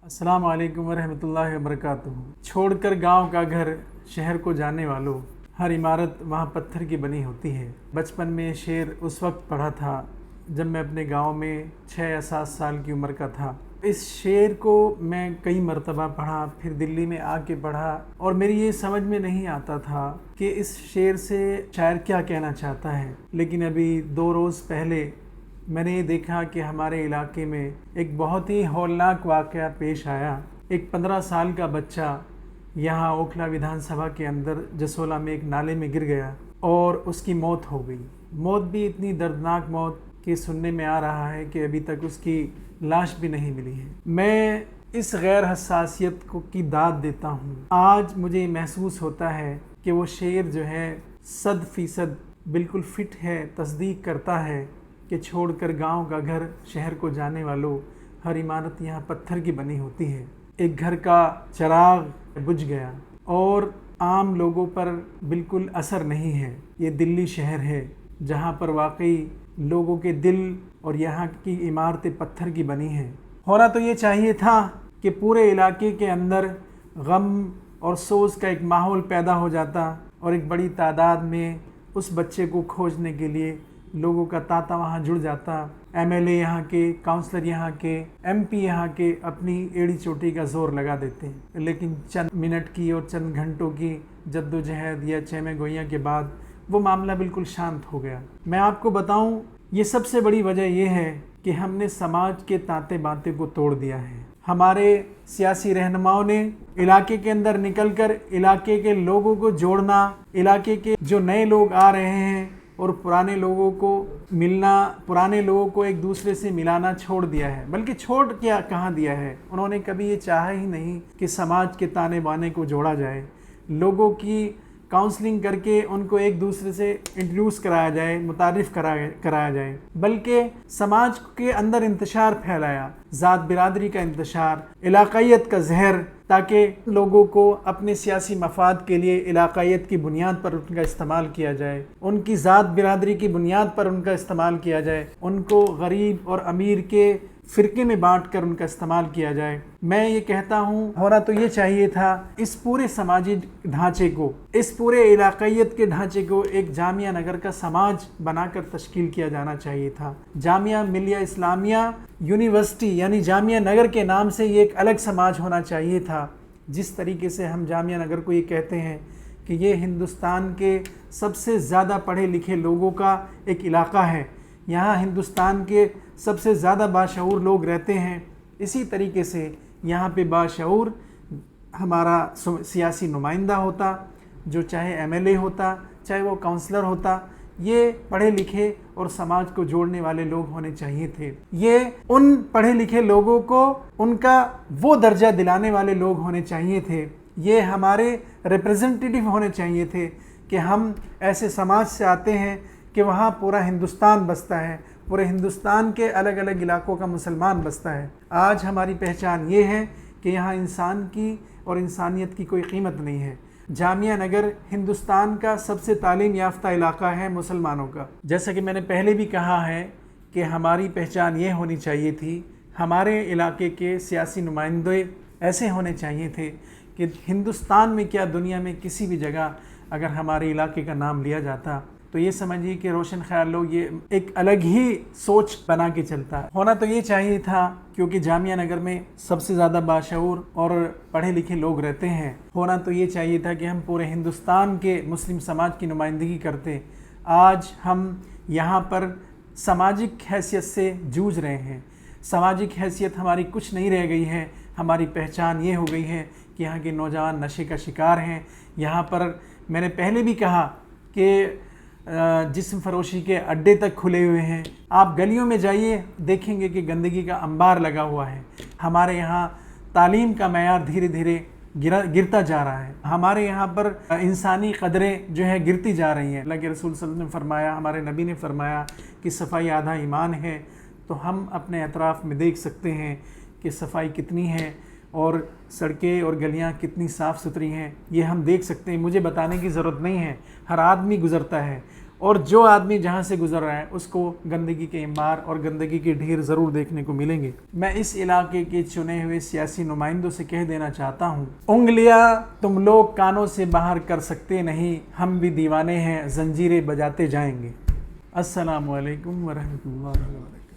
अस्सलाम वालेकुम वरहमतुल्लाहि वबरकातुहू। छोड़कर गांव का घर शहर को जाने वालों, हर इमारत वहाँ पत्थर की बनी होती है। बचपन में शेर उस वक्त पढ़ा था जब मैं अपने गांव में 6 या 7 साल की उम्र का था। इस शेर को मैं कई मरतबा पढ़ा, फिर दिल्ली में आके पढ़ा और मेरी ये समझ में नहीं आता था कि इस शेर से शायर क्या कहना चाहता है। लेकिन अभी 2 रोज़ पहले मैंने ये देखा कि हमारे इलाके में एक बहुत ही हौलनाक वाक़या पेश आया। एक 15 साल का बच्चा यहाँ ओखला विधानसभा के अंदर जसोला में एक नाले में गिर गया और उसकी मौत हो गई। मौत भी इतनी दर्दनाक मौत कि सुनने में आ रहा है कि अभी तक उसकी लाश भी नहीं मिली है। मैं इस गैर हसासियत को की दाद देता हूँ। आज मुझे महसूस होता है कि वो शेर जो है 100% बिल्कुल फिट है, तस्दीक करता है कि छोड़कर गांव का घर शहर को जाने वालों, हर इमारत यहाँ पत्थर की बनी होती है। एक घर का चिराग बुझ गया और आम लोगों पर बिल्कुल असर नहीं है। ये दिल्ली शहर है जहाँ पर वाकई लोगों के दिल और यहाँ की इमारतें पत्थर की बनी हैं। होना तो ये चाहिए था कि पूरे इलाके के अंदर गम और सोच का एक माहौल पैदा हो जाता और एक बड़ी तादाद में उस बच्चे को खोजने के लिए लोगों का तांता वहाँ जुड़ जाता। एमएलए यहाँ के, काउंसलर यहाँ के, एमपी यहाँ के अपनी एड़ी चोटी का जोर लगा देते हैं। लेकिन चंद मिनट की और चंद घंटों की जद्दोजहद या चहमे गोइयाँ के बाद वो मामला बिल्कुल शांत हो गया। मैं आपको बताऊँ, ये सबसे बड़ी वजह ये है कि हमने समाज के तांते बांते को तोड़ दिया है। हमारे सियासी रहनुमाओं ने इलाके के अंदर निकलकर इलाके के लोगों को जोड़ना, इलाके के जो नए लोग आ रहे हैं और पुराने लोगों को मिलना, पुराने लोगों को एक दूसरे से मिलाना छोड़ दिया है। बल्कि छोड़ क्या कहाँ दिया है, उन्होंने कभी ये चाहा ही नहीं कि समाज के ताने बाने को जोड़ा जाए, लोगों की काउंसलिंग करके उनको एक दूसरे से इंट्रोड्यूस कराया जाए, मुतारिफ़ कराया जाए। बल्कि समाज के अंदर इंतशार फैलाया, ज़ात बिरादरी का इंतशार, इलाक़ायत का जहर, ताकि लोगों को अपने सियासी मफाद के लिए इलाक़ायत की बुनियाद पर उनका इस्तेमाल किया जाए, उनकी ज़ात बिरादरी की बुनियाद पर उनका इस्तेमाल किया जाए, उनको गरीब और अमीर के फ़िरके में बांट कर उनका इस्तेमाल किया जाए। मैं ये कहता हूँ, होना तो ये चाहिए था इस पूरे समाजी ढांचे को, इस पूरे इलाक़ायत के ढांचे को एक जामिया नगर का समाज बनाकर तश्कील किया जाना चाहिए था। जामिया मिलिया इस्लामिया यूनिवर्सिटी यानी जामिया नगर के नाम से ये एक अलग समाज होना चाहिए था। जिस तरीके से हम जामिया नगर को ये कहते हैं कि ये हिंदुस्तान के सबसे ज़्यादा पढ़े लिखे लोगों का एक इलाक़ा है, यहाँ हिंदुस्तान के सबसे ज़्यादा बाशऊर लोग रहते हैं, इसी तरीके से यहाँ पे बाशऊर हमारा सियासी नुमाइंदा होता, जो चाहे एमएलए होता, चाहे वो काउंसलर होता, ये पढ़े लिखे और समाज को जोड़ने वाले लोग होने चाहिए थे। ये उन पढ़े लिखे लोगों को उनका वो दर्जा दिलाने वाले लोग होने चाहिए थे। ये हमारे रिप्रेजेंटेटिव होने चाहिए थे कि हम ऐसे समाज से आते हैं कि वहाँ पूरा हिंदुस्तान बसता है, पूरे हिंदुस्तान के अलग अलग इलाकों का मुसलमान बसता है। आज हमारी पहचान ये है कि यहाँ इंसान की और इंसानियत की कोई कीमत नहीं है। जामिया नगर हिंदुस्तान का सबसे तालीम याफ्ता इलाका है मुसलमानों का। जैसा कि मैंने पहले भी कहा है कि हमारी पहचान ये होनी चाहिए थी, हमारे इलाके के सियासी नुमाइंदे ऐसे होने चाहिए थे कि हिंदुस्तान में क्या दुनिया में किसी भी जगह अगर हमारे इलाके का नाम लिया जाता तो ये समझिए कि रोशन ख्याल लोग ये एक अलग ही सोच बना के चलता है। होना तो ये चाहिए था, क्योंकि जामिया नगर में सबसे ज़्यादा बाशऊर और पढ़े लिखे लोग रहते हैं। होना तो ये चाहिए था कि हम पूरे हिंदुस्तान के मुस्लिम समाज की नुमाइंदगी करते। आज हम यहाँ पर सामाजिक हैसियत से जूझ रहे हैं, सामाजिक हैसियत हमारी कुछ नहीं रह गई है। हमारी पहचान ये हो गई है कि यहाँ के नौजवान नशे का शिकार हैं। यहाँ पर मैंने पहले भी कहा कि जिस्म फरोशी के अड्डे तक खुले हुए हैं। आप गलियों में जाइए, देखेंगे कि गंदगी का अंबार लगा हुआ है। हमारे यहाँ तालीम का मयार धीरे धीरे गिरता जा रहा है। हमारे यहाँ पर इंसानी कदरें जो है गिरती जा रही हैं। अल्लाह के रसूल सल्लल्लाहु अलैहि वसल्लम ने फरमाया, हमारे नबी ने फरमाया कि सफाई आधा ईमान है। तो हम अपने अतराफ़ में देख सकते हैं कि सफाई कितनी है और सड़कें और गलियां कितनी साफ़ सुथरी हैं। ये हम देख सकते हैं, मुझे बताने की ज़रूरत नहीं है, हर आदमी गुज़रता है اور جو آدمی جہاں سے گزر رہا ہے اس کو گندگی کے انبار اور گندگی کے ڈھیر ضرور دیکھنے کو ملیں گے۔ میں اس علاقے کے چنے ہوئے سیاسی نمائندوں سے کہہ دینا چاہتا ہوں، انگلیاں تم لوگ کانوں سے باہر کر سکتے نہیں، ہم بھی دیوانے ہیں، زنجیریں بجاتے جائیں گے۔ السلام علیکم ورحمۃ اللہ وبرکاتہ۔